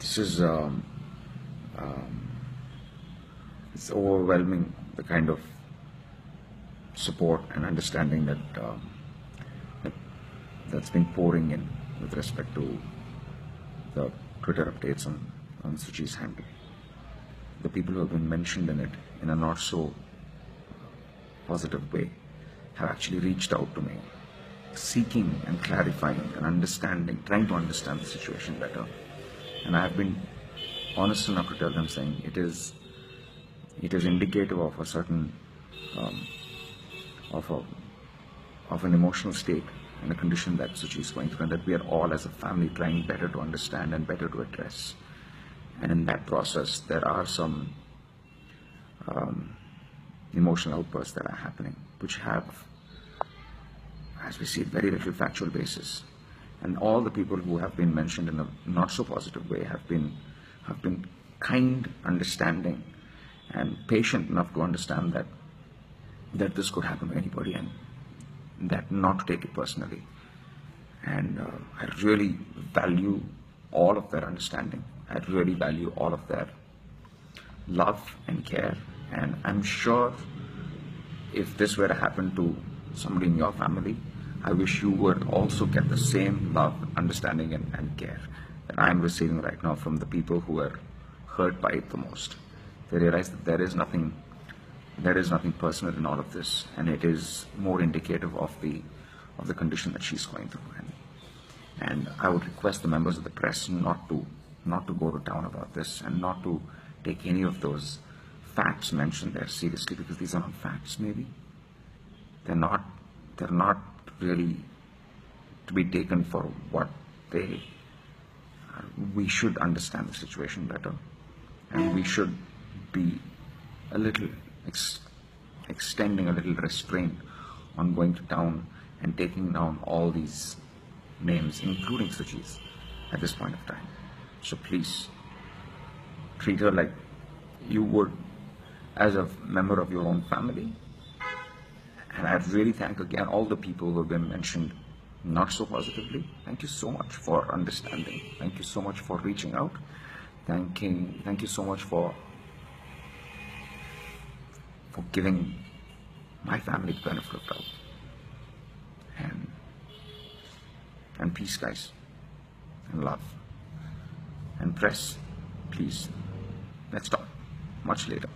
This is um, it's overwhelming, the kind of support and understanding that that's been pouring in with respect to the Twitter updates on Suchi's handle. The people who have been mentioned in it in a not so positive way have actually reached out to me, seeking and clarifying and understanding, trying to understand the situation better. And I have been honest enough to tell them, saying it is indicative of a certain um, of a of an emotional state and a condition that Suchi is going through, and that we are all as a family trying better to understand and better to address. And in that process, there are some emotional outbursts that are happening, which have, as we see, very little factual basis. And all the people who have been mentioned in a not so positive way have been kind, understanding, and patient enough to understand that this could happen to anybody, and that not to take it personally. And I really value all of their understanding. I really value all of their love and care. And I'm sure if this were to happen to somebody in your family, I wish you would also get the same love, understanding, and care that I'm receiving right now from the people who are hurt by it the most. They realize that there is nothing personal in all of this, and it is more indicative of the condition that she's going through. And I would request the members of the press not to go to town about this, and not to take any of those facts mentioned there seriously, because these are not facts. Maybe they're not really to be taken for what they are. We should understand the situation better, and we should be a little extending a little restraint on going to town and taking down all these names, including Suchi's, at this point of time. So please treat her like you would as a member of your own family. And I really thank again all the people who have been mentioned not so positively. Thank you so much for understanding. Thank you so much for reaching out. Thank you so much for giving my family the benefit of doubt. And peace, guys, and love. And press, please, let's talk much later.